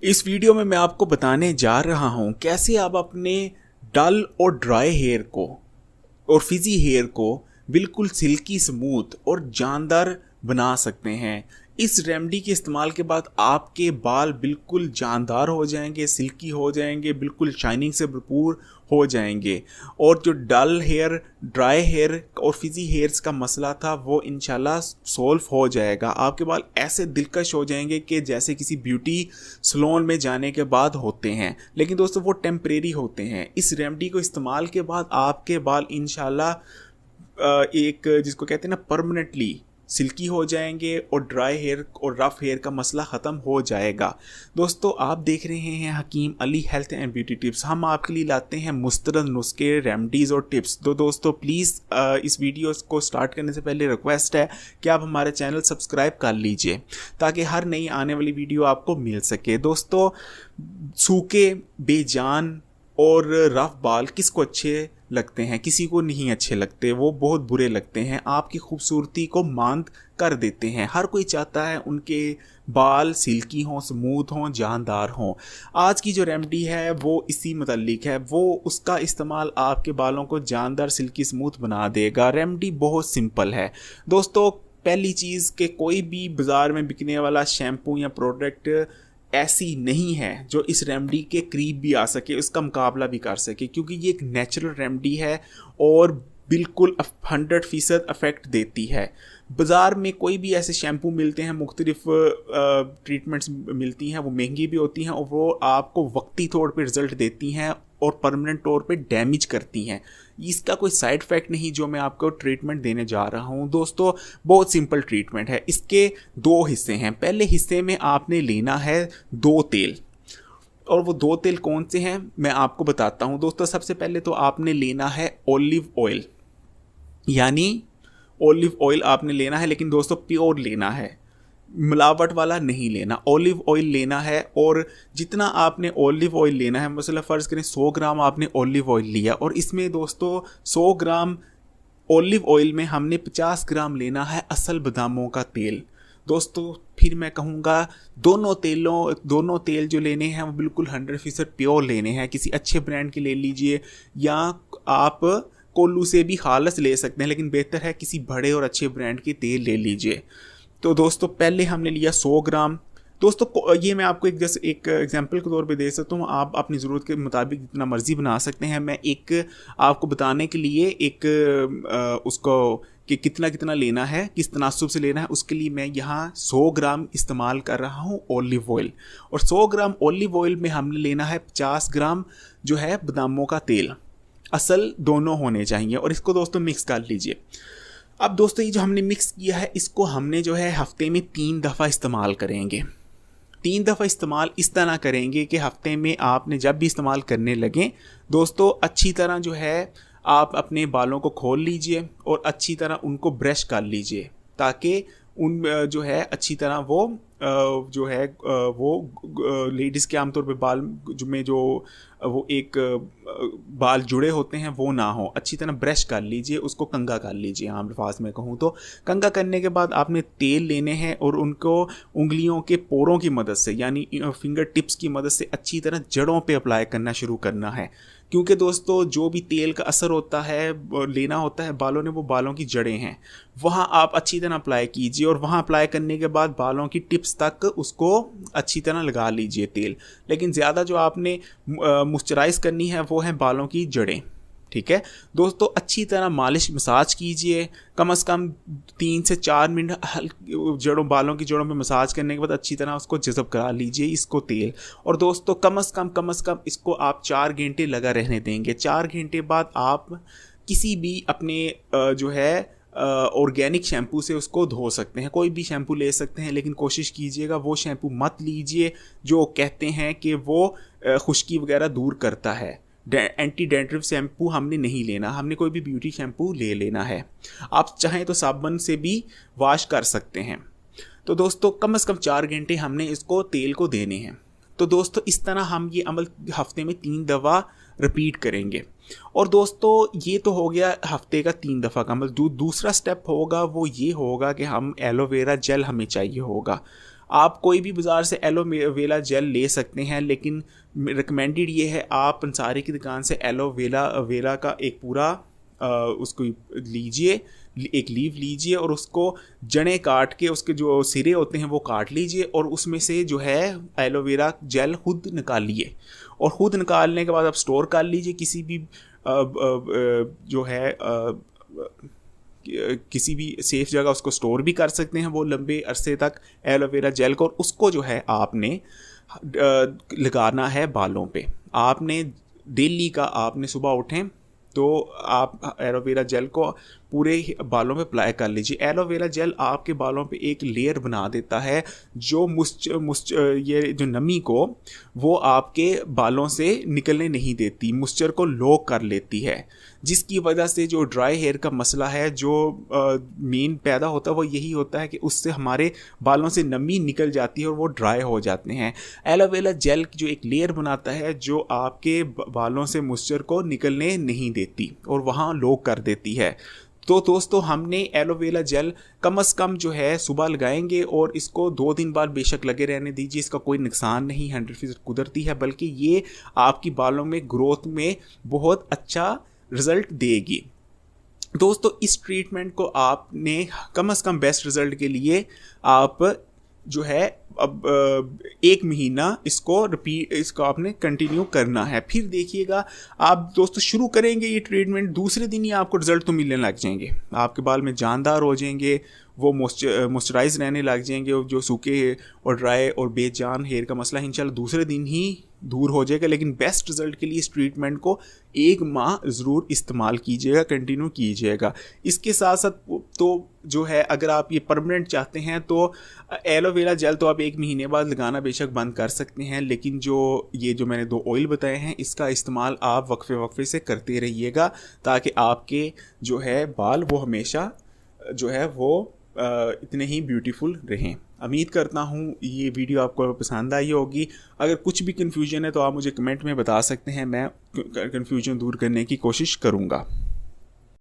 इस वीडियो में मैं आपको बताने जा रहा हूँ कैसे आप अपने डल और ड्राई हेयर को और फिजी हेयर को बिल्कुल सिल्की स्मूथ और जानदार बना सकते हैं। इस रेमेडी के इस्तेमाल के बाद आपके बाल बिल्कुल जानदार हो जाएंगे, सिल्की हो जाएंगे, बिल्कुल शाइनिंग से भरपूर हो जाएंगे और जो डल हेयर, ड्राई हेयर और फिजी हेयर्स का मसला था वो इंशाल्लाह सॉल्व हो जाएगा। आपके बाल ऐसे दिलकश हो जाएंगे कि जैसे किसी ब्यूटी सलोन में जाने के बाद होते हैं, लेकिन दोस्तों वो टेम्परेरी होते हैं। इस रेमेडी को इस्तेमाल के बाद आपके बाल इंशाल्लाह एक जिसको कहते हैं ना परमानेंटली सिल्की हो जाएंगे और ड्राई हेयर और रफ हेयर का मसला ख़त्म हो जाएगा। दोस्तों आप देख रहे हैं Hakim Ali health and beauty tips. हम आपके लिए लाते हैं मुस्तरद नुस्खे, रेमडीज़ और टिप्स। तो दोस्तों प्लीज़ इस वीडियो को स्टार्ट करने से पहले रिक्वेस्ट है कि आप हमारे चैनल सब्सक्राइब कर लीजिए ताकि हर नई आने वाली वीडियो आपको मिल सके। दोस्तों सूखे, बेजान और रफ बाल किसको अच्छे लगते हैं? किसी को नहीं अच्छे लगते, वो बहुत बुरे लगते हैं, आपकी खूबसूरती को मांद कर देते हैं। हर कोई चाहता है उनके बाल सिल्की हों, स्मूथ हों, जानदार हों। आज की जो रेमेडी है वो इसी मुताल्लिक है, वो उसका इस्तेमाल आपके बालों को जानदार, सिल्की, स्मूथ बना देगा। रेमेडी बहुत सिंपल है दोस्तों। पहली चीज़ कि कोई भी बाज़ार में बिकने वाला शैम्पू या प्रोडक्ट ऐसी नहीं है जो इस रेमेडी के करीब भी आ सके, उसका मुकाबला भी कर सके, क्योंकि ये एक नेचुरल रेमेडी है और बिल्कुल 100% इफ़ेक्ट देती है। बाज़ार में कोई भी ऐसे शैम्पू मिलते हैं, मुख्तलिफ ट्रीटमेंट्स मिलती हैं, वो महंगी भी होती हैं और वो आपको वक्ती तौर पे रिज़ल्ट देती हैं और परमानेंट तौर पे डैमेज करती हैं। इसका कोई साइड इफ़ेक्ट नहीं जो मैं आपको ट्रीटमेंट देने जा रहा हूँ। दोस्तों बहुत सिंपल ट्रीटमेंट है। इसके दो हिस्से हैं। पहले हिस्से में आपने लेना है 2 तेल, और वो 2 तेल कौन से हैं मैं आपको बताता हूँ। दोस्तों सबसे पहले तो आपने लेना है ऑलिव ऑयल, यानी ऑलिव ऑयल आपने लेना है, लेकिन दोस्तों प्योर लेना है, मिलावट वाला नहीं लेना। ऑलिव ऑयल लेना है और जितना आपने ऑलिव ऑयल लेना है, मसला फ़र्ज़ करें 100 ग्राम आपने ऑलिव ऑयल लिया और इसमें दोस्तों 100 ग्राम ऑलिव ऑयल में हमने 50 ग्राम लेना है असल बादामों का तेल। दोस्तों फिर मैं कहूँगा दोनों तेल जो लेने हैं वो बिल्कुल 100% प्योर लेने हैं। किसी अच्छे ब्रांड के ले लीजिए या आप कोल्लू से भी खालस ले सकते हैं, लेकिन बेहतर है किसी बड़े और अच्छे ब्रांड के तेल ले लीजिए। तो दोस्तों पहले हमने लिया 100 ग्राम। दोस्तों ये मैं आपको जैसे एक एग्जांपल के तौर पे दे सकता हूँ, आप अपनी ज़रूरत के मुताबिक जितना मर्ज़ी बना सकते हैं। मैं एक आपको बताने के लिए एक उसको कि कितना कितना लेना है, किस तनासुब से लेना है, उसके लिए मैं यहाँ 100 ग्राम इस्तेमाल कर रहा हूँ ऑलिव ऑयल। और 100 ग्राम ऑलिव ऑयल में हमने लेना है 50 ग्राम जो है बादामों का तेल, असल दोनों होने चाहिए। और इसको दोस्तों मिक्स कर लीजिए। अब दोस्तों ये जो हमने मिक्स किया है इसको हमने जो है हफ्ते में 3 दफ़ा इस्तेमाल करेंगे। 3 दफ़ा इस्तेमाल इस तरह करेंगे कि हफ्ते में आपने जब भी इस्तेमाल करने लगें दोस्तों अच्छी तरह जो है आप अपने बालों को खोल लीजिए और अच्छी तरह उनको ब्रश कर लीजिए ताकि उन जो है अच्छी तरह वो जो है वो लेडीज़ के आमतौर पे बाल में जो वो एक बाल जुड़े होते हैं वो ना हो। अच्छी तरह ब्रश कर लीजिए, उसको कंघा कर लीजिए। आम अल्फाज में कहूँ तो कंघा करने के बाद आपने तेल लेने हैं और उनको उंगलियों के पोरों की मदद से यानी फिंगर टिप्स की मदद से अच्छी तरह जड़ों पे अप्लाई करना शुरू करना है, क्योंकि दोस्तों जो भी तेल का असर होता है लेना होता है बालों ने, वो बालों की जड़ें हैं, वहाँ आप अच्छी तरह अप्लाई कीजिए और वहाँ अप्लाई करने के बाद बालों की टिप्स तक उसको अच्छी तरह लगा लीजिए तेल। लेकिन ज़्यादा जो आपने मॉइस्चराइज़ करनी है वो है बालों की जड़ें। ठीक है दोस्तों, अच्छी तरह मालिश मसाज कीजिए, कम से कम 3 से 4 मिनट बालों की जड़ों में मसाज करने के बाद अच्छी तरह उसको जज़ब करा लीजिए इसको तेल। और दोस्तों कम से कम इसको आप 4 घंटे लगा रहने देंगे। 4 घंटे बाद आप किसी भी अपने जो है ऑर्गेनिक शैम्पू से उसको धो सकते हैं। कोई भी शैम्पू ले सकते हैं, लेकिन कोशिश कीजिएगा वो शैम्पू मत लीजिए जो कहते हैं कि वो खुश्की वगैरह दूर करता है। एंटी डैंड्रफ शैम्पू हमने नहीं लेना, हमने कोई भी ब्यूटी शैम्पू ले लेना है। आप चाहें तो साबुन से भी वॉश कर सकते हैं। तो दोस्तों कम से कम 4 घंटे हमने इसको तेल को देने हैं। तो दोस्तों इस तरह हम ये अमल हफ्ते में 3 दफ़ा रिपीट करेंगे। और दोस्तों ये तो हो गया हफ्ते का 3 दफ़ा का अमल। दूसरा स्टेप होगा वो ये होगा कि हम एलोवेरा जेल हमें चाहिए होगा। आप कोई भी बाज़ार से एलोवेरा जेल ले सकते हैं, लेकिन रिकमेंडेड ये है आप अंसारी की दुकान से एलोवेरा का एक पूरा उसको लीजिए, एक लीव लीजिए और उसको जड़ें काट के उसके जो सिरे होते हैं वो काट लीजिए और उसमें से जो है एलोवेरा जेल खुद निकालिए। और ख़ुद निकालने के बाद आप स्टोर कर लीजिए किसी भी जो है किसी भी सेफ़ जगह उसको स्टोर भी कर सकते हैं वो लंबे अरसे तक एलोवेरा जेल को। और उसको जो है आपने लगाना है बालों पे। आपने डेली का आपने सुबह उठें तो आप एलोवेरा जेल को पूरे बालों पे अप्लाई कर लीजिए। एलोवेरा जेल आपके बालों पे एक लेयर बना देता है जो ये जो नमी को वो आपके बालों से निकलने नहीं देती, मॉइस्चर को लॉक कर लेती है, जिसकी वजह से जो ड्राई हेयर का मसला है जो मेन पैदा होता है वो यही होता है कि उससे हमारे बालों से नमी निकल जाती है और वो ड्राई हो जाते हैं। एलोवेरा जेल जो एक लेयर बनाता है जो आपके बालों से मॉइस्चर को निकलने नहीं देती और वहाँ लॉक कर देती है। तो दोस्तों हमने एलोवेरा जेल कम से कम जो है सुबह लगाएंगे और इसको 2 दिन बाद बेशक लगे रहने दीजिए। इसका कोई नुकसान नहीं, 100% कुदरती है, बल्कि ये आपकी बालों में ग्रोथ में बहुत अच्छा रिज़ल्ट देगी। दोस्तों इस ट्रीटमेंट को आपने कम से कम बेस्ट रिज़ल्ट के लिए आप जो है अब 1 महीना इसको आपने कंटिन्यू करना है। फिर देखिएगा आप दोस्तों शुरू करेंगे ये ट्रीटमेंट, दूसरे दिन ही आपको रिज़ल्ट तो मिलने लग जाएंगे, आपके बाल में जानदार हो जाएंगे, वो मॉइस्चराइज रहने लग जाएंगे, जो सूखे और ड्राई और बेजान हेयर का मसला इंशाल्लाह दूसरे दिन ही दूर हो जाएगा। लेकिन बेस्ट रिज़ल्ट के लिए इस ट्रीटमेंट को 1 माह ज़रूर इस्तेमाल कीजिएगा, कंटिन्यू कीजिएगा। इसके साथ साथ तो जो है अगर आप ये परमानेंट चाहते हैं तो एलोवेरा जेल तो आप 1 महीने बाद लगाना बेशक बंद कर सकते हैं, लेकिन जो मैंने 2 ऑयल बताए हैं इसका इस्तेमाल आप वक्फे से करते रहिएगा ताकि आपके जो है बाल वो हमेशा जो है वो इतने ही ब्यूटीफुल रहें। उम्मीद करता हूँ ये वीडियो आपको पसंद आई होगी। अगर कुछ भी कन्फ्यूजन है तो आप मुझे कमेंट में बता सकते हैं, मैं कन्फ्यूजन दूर करने की कोशिश करूँगा।